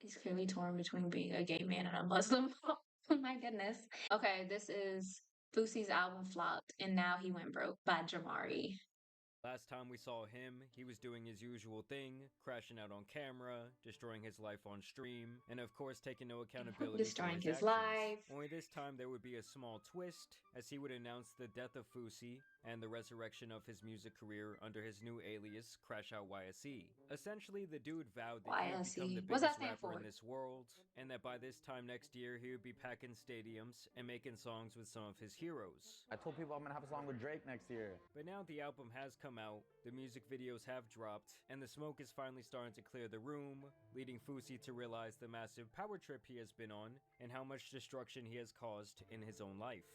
He's clearly torn between being a gay man and a Muslim. Oh my goodness. Okay, this is Fousey's album flopped, and now he went broke by Jamari. Last time we saw him, he was doing his usual thing, crashing out on camera, destroying his life on stream, and of course taking no accountability for Destroying his his actions. life. Only this time there would be a small twist, as he would announce the death of Fousey and the resurrection of his music career under his new alias, Crash Out YSE. Essentially, the dude vowed that he would become the YSE. What's that biggest stand rapper for? in this world, and that by this time next year he would be packing stadiums and making songs with some of his heroes. I told people I'm gonna have a song with Drake next year. But now the album has come out, the music videos have dropped, and the smoke is finally starting to clear the room, leading Fousey to realize the massive power trip he has been on and how much destruction he has caused in his own life.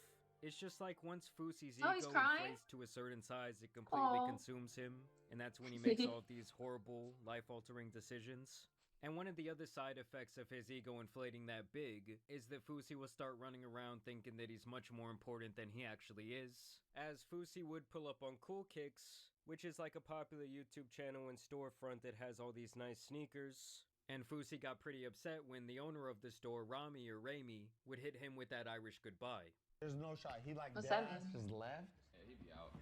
It's just like once Fousey's ego inflates to a certain size, it completely consumes him, and that's when he makes all of these horrible, life-altering decisions. And one of the other side effects of his ego inflating that big is that Fousey will start running around thinking that he's much more important than he actually is. As Fousey would pull up on Cool Kicks, which is like a popular YouTube channel and storefront that has all these nice sneakers. And Fousey got pretty upset when the owner of the store, Rami or Rami, would hit him with that Irish goodbye. There's no shot. He like What's dead that ass mean? just left. Yeah, he'd be out.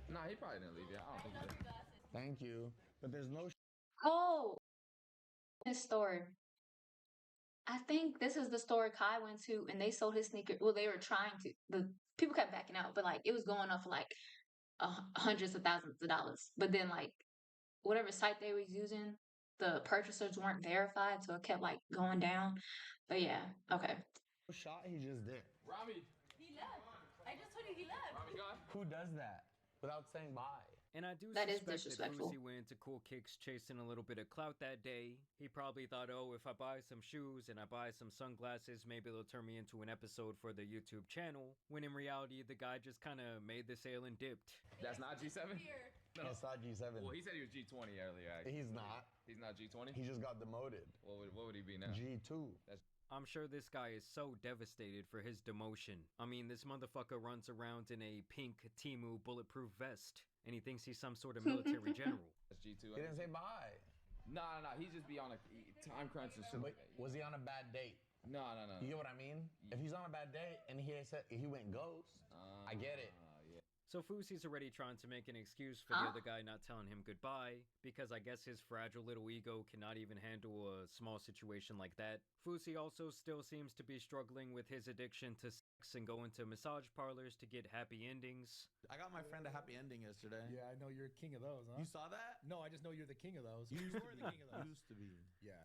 Nah, he probably didn't leave yet. I don't think he did. Thank you. But there's no Oh, this store. I think this is the store Kai went to, and they sold his sneaker. Well, they were trying to. The people kept backing out, but like it was going up for like hundreds of thousands of dollars. But then like whatever site they was using, the purchasers weren't verified, so it kept like going down. But yeah, okay. shot. He just did. Rami. He left. I just told you he left. Rami gone. Who does that without saying bye? And I do That is suspect that disrespectful. Fousey went into Cool Kicks chasing a little bit of clout that day. He probably thought, oh, if I buy some shoes and I buy some sunglasses, maybe they'll turn me into an episode for the YouTube channel. When in reality, the guy just kind of made the sale and dipped. That's not G7? Here. No. It's not G7. Well, he said he was G20 earlier, actually. He's not. He's not G20? He just got demoted. What would he be now? G2. I'm sure this guy is so devastated for his demotion. I mean, this motherfucker runs around in a pink Temu bulletproof vest, and he thinks he's some sort of military general. That's G2. He didn't say bye. No. He just be on a time crunch and shit. Wait, was he on a bad date? No. You get what I mean? If he's on a bad date and he said he went ghost, I get it. Yeah. So Fousey's already trying to make an excuse for the other guy not telling him goodbye, because I guess his fragile little ego cannot even handle a small situation like that. Fousey also still seems to be struggling with his addiction to sex and going to massage parlors to get happy endings. I got my friend a happy ending yesterday. Yeah, I know you're king of those, huh? You saw that? No, I just know you're the king of those. You You're the king of those. used to be. Yeah.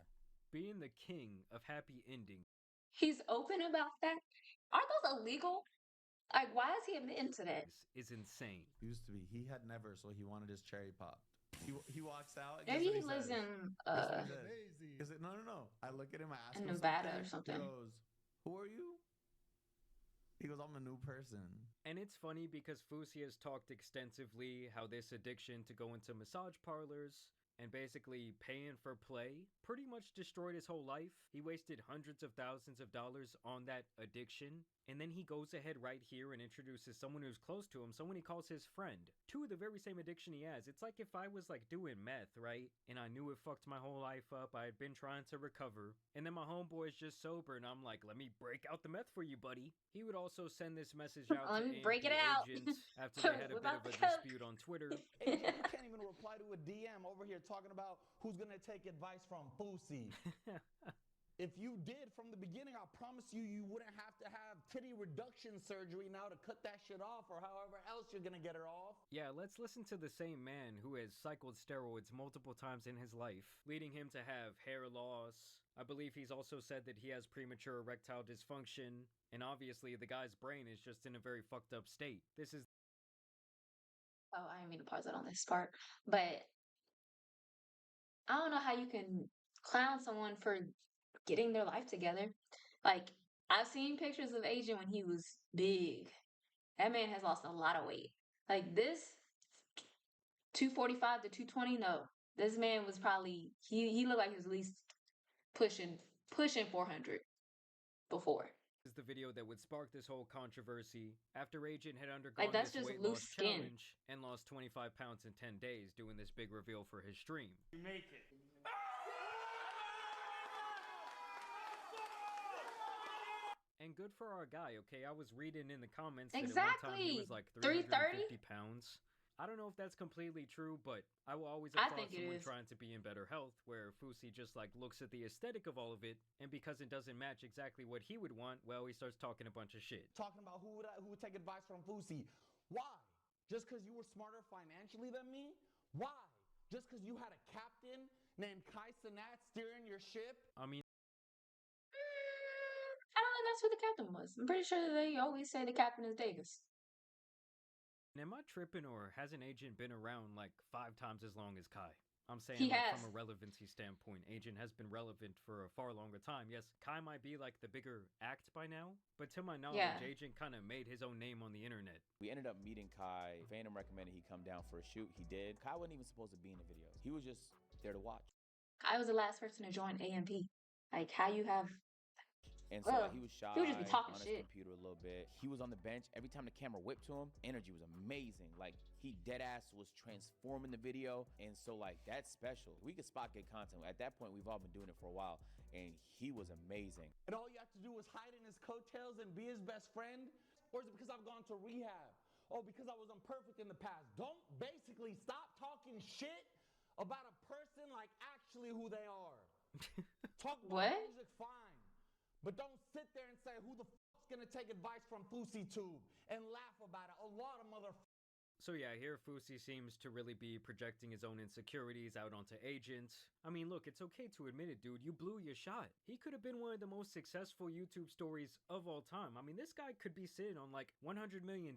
Being the king of happy endings He's open about that. Are those illegal? Like, why is he admitting to that? is insane. Used to be. He had never, so he wanted his cherry popped. He walks out. Maybe he lives in Amazing. He said, no. I look at him, I ask in him Nevada or something. He goes, who are you? He goes, I'm a new person. And it's funny because Fousey has talked extensively how this addiction to go into massage parlors and basically paying for play pretty much destroyed his whole life. He wasted hundreds of thousands of dollars on that addiction, and then he goes ahead right here and introduces someone who's close to him, someone he calls his friend, to the very same addiction he has. It's like if I was like doing meth, right, and I knew it fucked my whole life up, I had been trying to recover, and then my homeboy is just sober and I'm like, let me break out the meth for you, buddy. He would also send this message out Let to me break it out. agents after they had a bit Without of a the coke. dispute on Twitter. Agent, you can't even reply to a DM over here talking about who's gonna take advice from Fousey. If you did from the beginning, I promise you, you wouldn't have to have titty reduction surgery now to cut that shit off or however else you're gonna get it off. Yeah, let's listen to the same man who has cycled steroids multiple times in his life, leading him to have hair loss. I believe he's also said that he has premature erectile dysfunction, and obviously the guy's brain is just in a very fucked up state. This is Oh, I didn't mean to pause it on this part, but I don't know how you can clown someone for getting their life together. Like, I've seen pictures of Asian when he was big. That man has lost a lot of weight. Like this 245 to 220, no. This man was probably he looked like he was at least pushing 400 before. is the video that would spark this whole controversy after Agent had undergone Like, that's this just weight loose loss skin. challenge and lost 25 pounds in 10 days doing this big reveal for his stream. You make it. and good for our guy, okay? I was reading in the comments that at one time he Exactly. was like 330? 350 pounds. I don't know if that's completely true, but I will always I applaud think it someone is. trying to be in better health, where Fousey just like looks at the aesthetic of all of it, and because it doesn't match exactly what he would want, well, he starts talking a bunch of shit. Talking about who would take advice from Fousey. Why? Just because you were smarter financially than me? Why? Just because you had a captain named Kai Cenat steering your ship? I mean, I don't think that's who the captain was. I'm pretty sure they always say the captain is Davis. am I tripping, or has an agent been around like 5 times as long as Kai? I'm saying He like has. from a relevancy standpoint, Agent has been relevant for a far longer time. Yes, Kai might be like the bigger act by now, but to my knowledge, Yeah. Agent kind of made his own name on the internet. We ended up meeting Kai. Phantom recommended he come down for a shoot. He did. Kai wasn't even supposed to be in the videos. He was just there to watch. I was the last person to join AMP. Like how you have And so like, he was shy he would just be talking on his shit. computer a little bit. He was on the bench. Every time the camera whipped to him, energy was amazing. Like he dead ass was transforming the video. And so like that's special. We could spot good content. At that point, we've all been doing it for a while. And he was amazing. And all you have to do is hide in his coattails and be his best friend? Or is it because I've gone to rehab? Oh, because I was imperfect in the past. Don't basically stop talking shit about a person like actually who they are. Talk about What? music, fine. But don't sit there and say, who the fuck's gonna take advice from Fousey Tube and laugh about it. A lot of motherfuckers. So yeah, here Fousey seems to really be projecting his own insecurities out onto Agent. I mean, look, it's okay to admit it, dude. You blew your shot. He could have been one of the most successful YouTube stories of all time. I mean, this guy could be sitting on like $100 million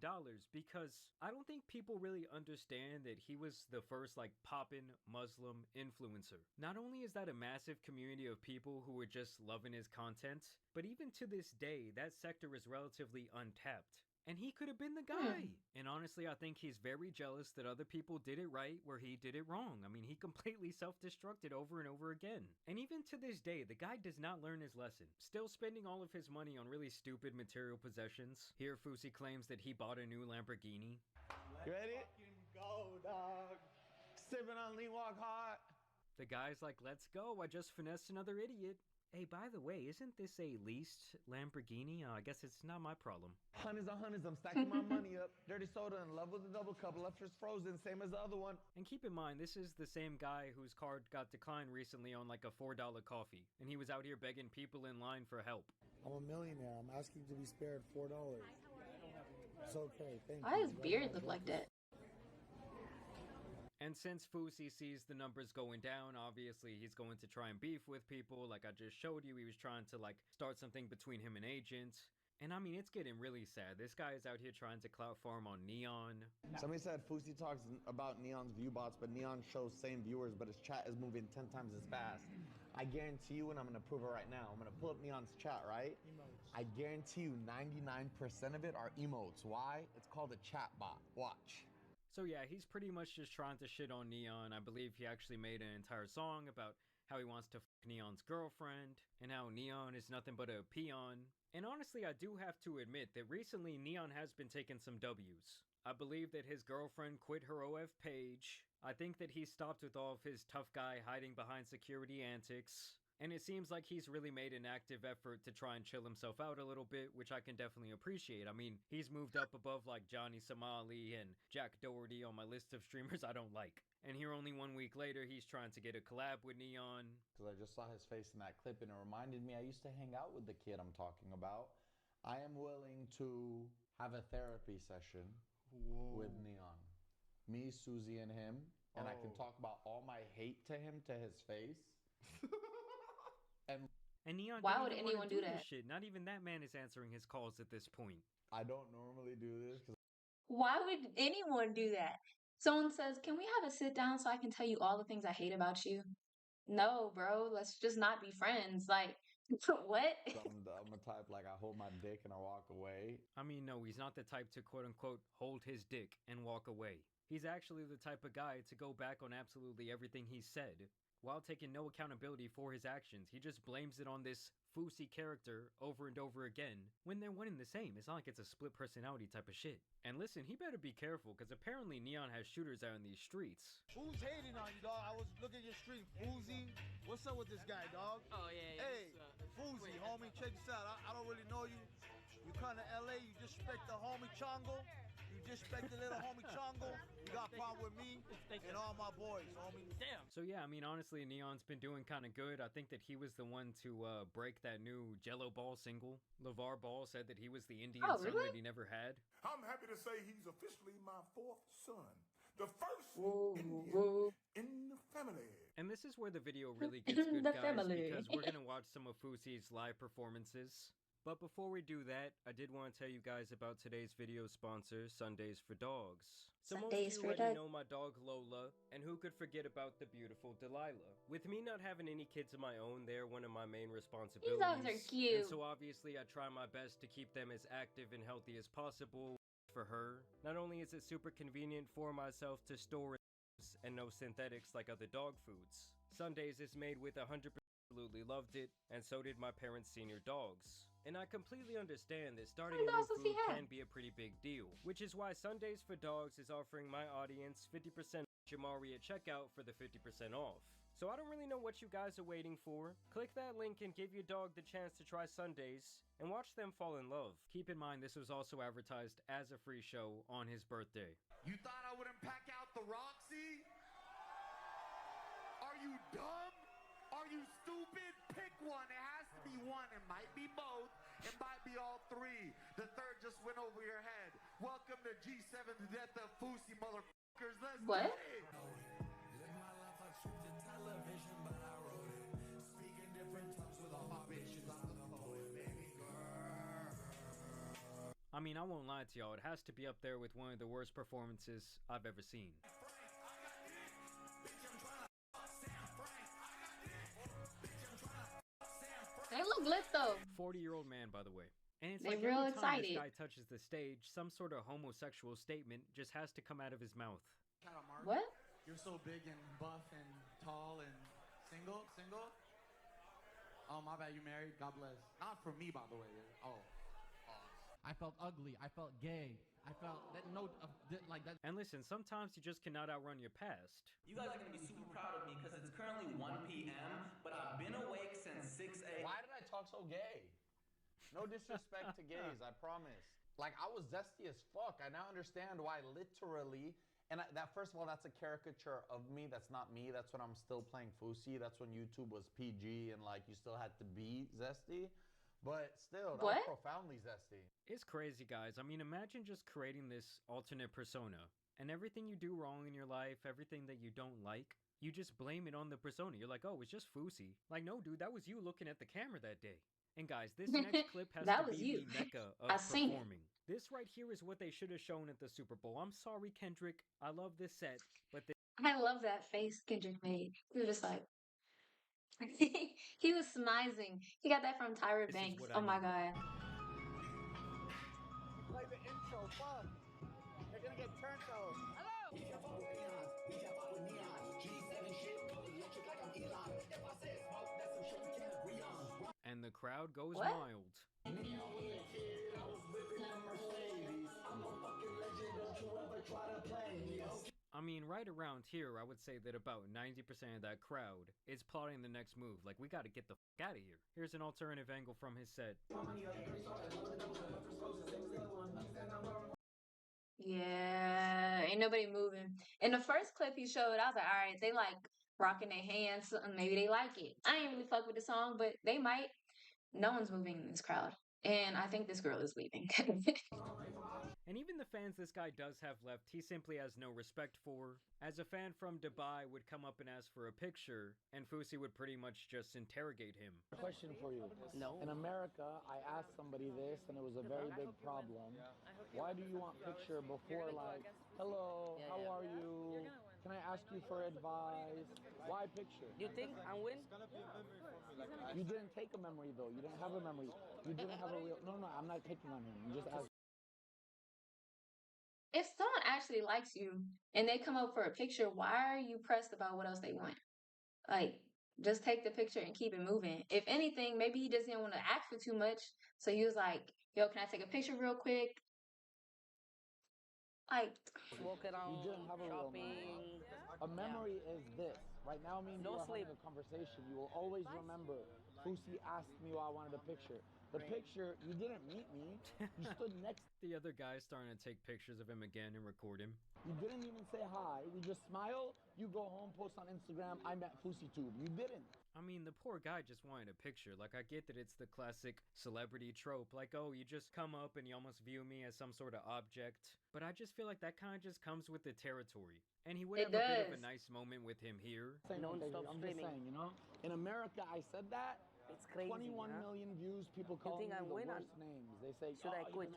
because I don't think people really understand that he was the first like poppin' Muslim influencer. Not only is that a massive community of people who are just loving his content, but even to this day, that sector is relatively untapped. And he could have been the guy. And honestly, I think he's very jealous that other people did it right where he did it wrong. I mean, he completely self-destructed over and over again. And even to this day, the guy does not learn his lesson. Still spending all of his money on really stupid material possessions. Here, Fousey claims that he bought a new Lamborghini. You ready? Go, dog. Sipping on Lee Walk Hot. The guy's like, let's go, I just finessed another idiot. Hey, by the way, isn't this a leased Lamborghini? I guess it's not my problem. Hundreds on hundreds, I'm stacking my money up. Dirty soda in love with a double cup, left wrist frozen, same as the other one. And keep in mind, this is the same guy whose card got declined recently on like a $4 coffee. And he was out here begging people in line for help. I'm a millionaire. I'm asking to be spared $4. It's okay. Thank Why you. does beard look like that? And since Fousey sees the numbers going down, obviously he's going to try and beef with people. Like I just showed you, he was trying to like start something between him and Agent. And I mean, it's getting really sad. This guy is out here trying to clout farm on Neon. Somebody said Fousey talks about Neon's view bots, but Neon shows same viewers, but his chat is moving 10 times as fast. I guarantee you, and I'm gonna prove it right now. I'm gonna pull up Neon's chat, right? Emotes. I guarantee you 99% of it are emotes. Why? It's called a chat bot. Watch. So yeah, he's pretty much just trying to shit on Neon. I believe he actually made an entire song about how he wants to fuck Neon's girlfriend, and how Neon is nothing but a peon. And honestly, I do have to admit that recently Neon has been taking some W's. I believe that his girlfriend quit her OF page. I think that he stopped with all of his tough guy hiding behind security antics. And it seems like he's really made an active effort to try and chill himself out a little bit, which I can definitely appreciate. I mean, he's moved up above like Johnny Somali and Jack Doherty on my list of streamers I don't like. And here only 1 week later, he's trying to get a collab with Neon. Because I just saw his face in that clip and it reminded me I used to hang out with the kid I'm talking about. I am willing to have a therapy session with Neon. Me, Susie, and him. And I can talk about all my hate to him to his face. And Neon Why don't would even wanna anyone do this that? shit. Not even that man is answering his calls at this point. I don't normally do this because Why would anyone do that? Someone says, "Can we have a sit down so I can tell you all the things I hate about you?" No, bro, let's just not be friends. Like, what? I'm the type like I hold my dick and I walk away. I mean, no, he's not the type to quote unquote hold his dick and walk away. He's actually the type of guy to go back on absolutely everything he said, while taking no accountability for his actions. He just blames it on this Fousey character over and over again, when they're one and the same. It's not like it's a split personality type of shit. And listen, he better be careful, because apparently Neon has shooters out in these streets. Who's hating on you, dog? I was looking at your stream. Fousey, what's up with this guy, dog? Oh, yeah. Hey, Fousey, homie, check this out. I don't really know you. You come to LA, you disrespect the homie Chongo. You disrespect the little homie Chongo. You got a problem with me and all my boys, homie. Damn. So yeah, I mean, honestly, Neon's been doing kind of good. I think that he was the one to break that new Jello Ball single. LeVar Ball said that he was the Indian son that he never had. I'm happy to say he's officially my fourth son. The first Indian in the family. And this is where the video really gets good, guys, because we're going to watch some of Fousey's live performances. But before we do that, I did want to tell you guys about today's video sponsor, Sundays for Dogs. So most of you already know my dog Lola, and who could forget about the beautiful Delilah? With me not having any kids of my own, they're one of my main responsibilities. These dogs are cute. And so obviously I try my best to keep them as active and healthy as possible for her. Not only is it super convenient for myself to store and no synthetics like other dog foods. Sundays is made with 100%. Absolutely loved it, and so did my parents' senior dogs. And I completely understand that starting a new food can be a pretty big deal, which is why Sundays for Dogs is offering my audience 50% Jamari at checkout for the 50% off. So I don't really know what you guys are waiting for. Click that link and give your dog the chance to try Sundays and watch them fall in love. Keep in mind this was also advertised as a free show on his birthday. You thought I wouldn't pack out the Roxy? Are you dumb? Are you stupid? Pick one. It has to be one. It might be both. It might be all three. The third just went over your head. Welcome to G7 to death of Fousey, motherfuckers. Let's get it. I mean, I won't lie to y'all. It has to be up there with one of the worst performances I've ever seen. They look lit though. 40-year-old man, by the way. And it's They're like real every time excited. this guy touches the stage, some sort of homosexual statement just has to come out of his mouth. Shout out, Mark. What? You're so big and buff and tall and single? Oh, my bad, you married? God bless. Not for me, by the way. Oh. I felt ugly. I felt gay. I felt that like that. And listen, sometimes you just cannot outrun your past. You guys are going to be super proud of me because it's currently 1 p.m., but I've been awake since 6 a.m. Why did I talk so gay? No disrespect to gays, I promise. Like, I was zesty as fuck. I now understand why literally, and that first of all, that's a caricature of me. That's not me. That's when I'm still playing Fousey. That's when YouTube was PG and like you still had to be zesty. But still, that was profoundly zesty. It's crazy, guys. I mean, imagine just creating this alternate persona, and everything you do wrong in your life, everything that you don't like, you just blame it on the persona. You're like, oh, it's just Fousey. Like, no, dude, that was you looking at the camera that day. And guys, this next clip has to be the mecca of performing. This right here is what they should have shown at the Super Bowl. I'm sorry, Kendrick. I love this set, but I love that face Kendrick made. He was just like, he was smizing. He got that from Tyra Banks. Oh my god. Play the intro, fuck. They're gonna get turned though. and the crowd goes wild. I mean, right around here, I would say that about 90% of that crowd is plotting the next move. Like, we gotta get the fuck out of here. Here's an alternative angle from his set. Yeah, ain't nobody moving. In the first clip he showed, I was like, all right, they like rocking their hands. Maybe they like it. I ain't really fuck with the song, but they might. No one's moving in this crowd. And I think this girl is leaving. And even the fans this guy does have left, he simply has no respect for. As a fan from Dubai would come up and ask for a picture, and Fousey would pretty much just interrogate him. Question for you. No. In America, I asked somebody this, and it was a very big problem. Why do you want picture before, like, hello, how are you? Can I ask you for advice? Why picture? You think I win? You didn't take a memory, though. You didn't have a memory. You didn't have a real... No, I'm not picking on him. You just asked. If someone actually likes you and they come up for a picture, why are you pressed about what else they want? Like, just take the picture and keep it moving. If anything, maybe he just didn't want to ask for too much. So he was like, yo, can I take a picture real quick? Like, walking around, you didn't have a shopping. A memory is this. Right now, me and you are having a conversation. You will always remember Fousey asked me why I wanted a picture. The picture, you didn't meet me. You stood next. The other guy's starting to take pictures of him again and record him. You didn't even say hi. We just smile. You go home, post on Instagram. I'm at FouseyTube. You didn't. I mean, the poor guy just wanted a picture. Like, I get that it's the classic celebrity trope. Like, oh, you just come up and you almost view me as some sort of object. But I just feel like that kind of just comes with the territory. And he would have a bit of a nice moment with him here. I'm just saying, you know? In America, I said that. It's crazy. 21 million views, people call me the worst names. They say, should I quit?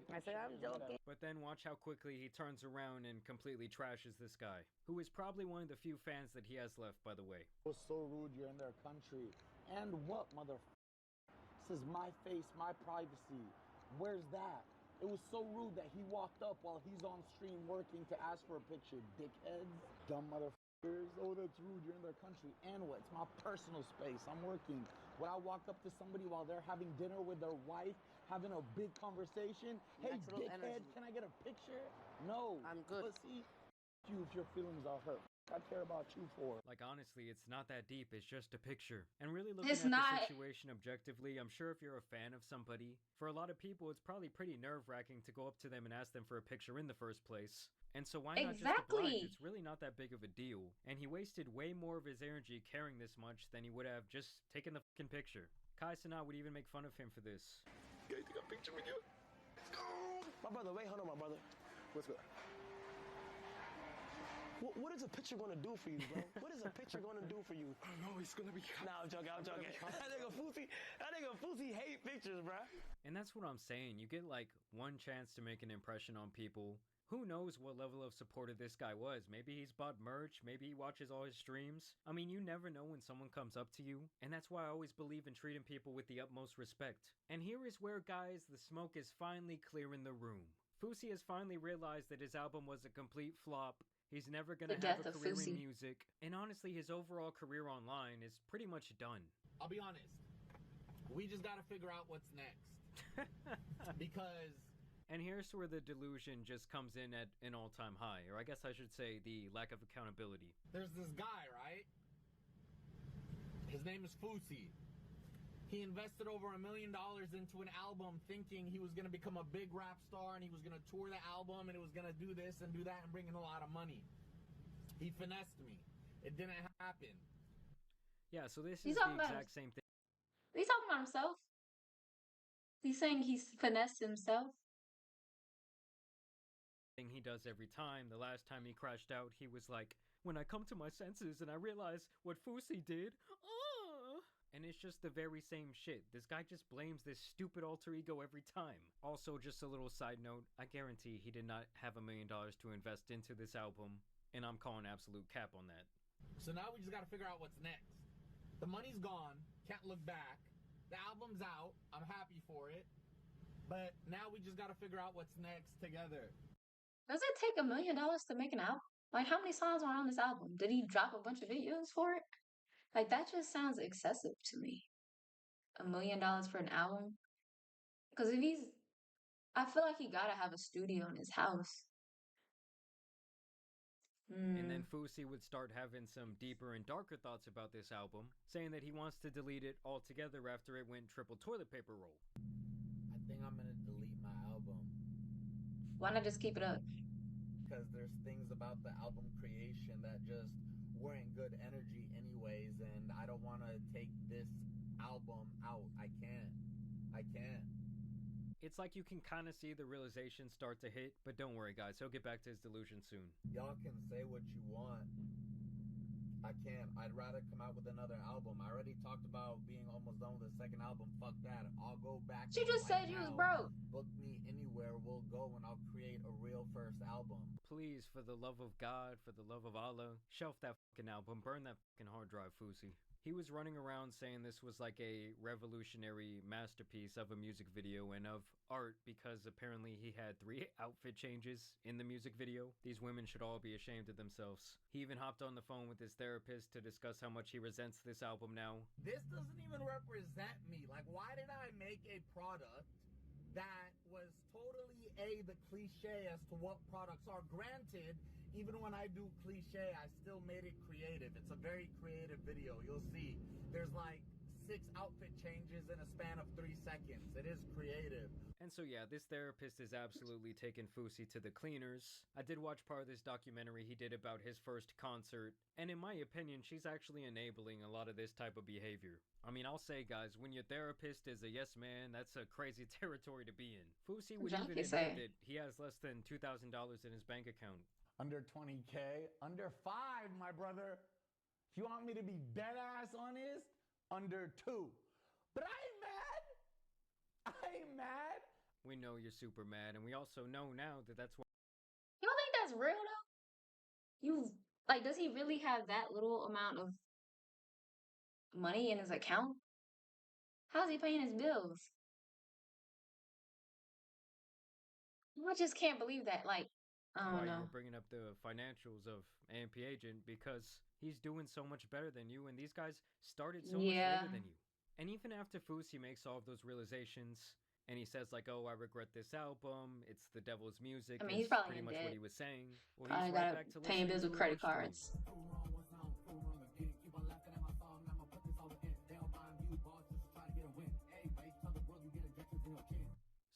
I say, I'm joking. But then watch how quickly he turns around and completely trashes this guy, who is probably one of the few fans that he has left, by the way. It was so rude, you're in their country. And what, This is my face, my privacy. Where's that? It was so rude that he walked up while he's on stream working to ask for a picture. Dickheads, dumb motherfuckers. Oh, that's rude, you're in their country. And what? It's my personal space. I'm working. Would I walk up to somebody while they're having dinner with their wife, having a big conversation? Hey, dickhead, can I get a picture? No. I'm good. Pussy, you if your feelings are hurt. I care about you for. Like, honestly, it's not that deep. It's just a picture. And really looking at the situation objectively, I'm sure if you're a fan of somebody, for a lot of people, it's probably pretty nerve-wracking to go up to them and ask them for a picture in the first place. And so why not just oblige? It's really not that big of a deal. And he wasted way more of his energy caring this much than he would have just taken the fucking picture. Kai Cenat would even make fun of him for this. Guys, take a picture with you? Let's go! My brother, wait, hold on, my brother. What's good? What is a picture gonna do for you, bro? What is a picture gonna do for you? I don't know, it's gonna be... Nah, I'm joking. That nigga Fousey hate pictures, bro. And that's what I'm saying. You get like one chance to make an impression on people. Who knows what level of supporter this guy was? Maybe he's bought merch, maybe he watches all his streams. I mean, you never know when someone comes up to you, and that's why I always believe in treating people with the utmost respect. And here is where, guys, the smoke is finally clearing the room. Fousey has finally realized that his album was a complete flop. He's never gonna have a career in music, and honestly, his overall career online is pretty much done. I'll be honest, we just gotta figure out what's next. Because... And here's where the delusion just comes in at an all-time high, or I guess I should say the lack of accountability. There's this guy, right? His name is Fousey. He invested over $1 million into an album thinking he was going to become a big rap star and he was going to tour the album and it was going to do this and do that and bring in a lot of money. He finessed me. It didn't happen. Yeah, so this is the exact same thing. He's talking about himself. He's saying he's finessed himself. Thing he does every time. The last time he crashed out, he was like, when I come to my senses and I realize what Fousey did, and it's just the very same shit. This guy just blames this stupid alter ego every time. Also, just a little side note, I guarantee he did not have $1 million to invest into this album, and I'm calling absolute cap on that. So now we just gotta figure out what's next. The money's gone, can't look back. The album's out, I'm happy for it. But now we just gotta figure out what's next together. Does it take $1 million to make an album? Like, how many songs are on this album? Did he drop a bunch of videos for it? Like, that just sounds excessive to me. $1 million for an album? Because if he's... I feel like he gotta have a studio in his house. And then Fousey would start having some deeper and darker thoughts about this album, saying that he wants to delete it altogether after it went triple toilet paper roll. I think I'm gonna delete my album. Why not just keep it up? Because there's things about the album creation that just weren't good energy anyways, and I don't want to take this album out. I can't. It's like you can kind of see the realization start to hit, but don't worry guys, he'll get back to his delusion soon. Y'all can say what you want. I can't. I'd rather come out with another album. I already talked about being almost done with the second album. Fuck that. I'll go back. She just said you was broke. Book me anywhere. We'll go and I'll create a real first album. Please, for the love of God, for the love of Allah, shelf that fucking album. Burn that fucking hard drive, Fousey. He was running around saying this was like a revolutionary masterpiece of a music video and of art because apparently he had 3 outfit changes in the music video. These women should all be ashamed of themselves. He even hopped on the phone with his therapist to discuss how much he resents this album now. This doesn't even represent me. Like, why did I make a product that was totally the cliche as to what products are? Granted, even when I do cliche, I still made it creative. It's a very creative video. You'll see. There's like 6 outfit changes in a span of 3 seconds. It is creative. And so yeah, this therapist is absolutely taking Fousey to the cleaners. I did watch part of this documentary he did about his first concert, and in my opinion, she's actually enabling a lot of this type of behavior. I mean, I'll say, guys, when your therapist is a yes man, that's a crazy territory to be in. Fousey would even admit that he has less than $2,000 in his bank account. Under 20K, under 5, my brother. If you want me to be dead ass honest, under 2. But I ain't mad. I ain't mad. We know you're super mad, and we also know now that that's why. You don't think that's real though? Does he really have that little amount of money in his account? How's he paying his bills? I just can't believe that. Like, I don't why know. you were bringing up the financials of AMP Agent, because he's doing so much better than you, and these guys started so much later than you. And even after Fousey makes all of those realizations, and he says like, "Oh, I regret this album. It's the devil's music." I mean, he's probably pretty much debt. what he was saying. Well, Probably he's got right back to paying bills with credit stream. cards.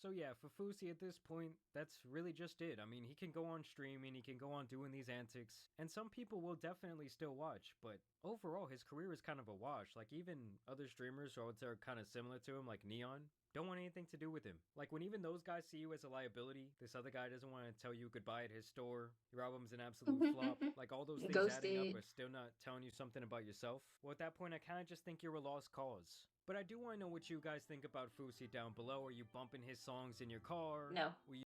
So yeah, for Fousey at this point, that's really just it. I mean, he can go on streaming, he can go on doing these antics, and some people will definitely still watch, but overall, his career is kind of a wash. Like, even other streamers who are kind of similar to him, like Neon, don't want anything to do with him. Like, when even those guys see you as a liability, this other guy doesn't want to tell you goodbye at his store, your album's an absolute flop, like all those things adding up are still not telling you something about yourself. Well, at that point, I kind of just think you're a lost cause. But I do want to know what you guys think about Fousey down below. Are you bumping his songs in your car? No.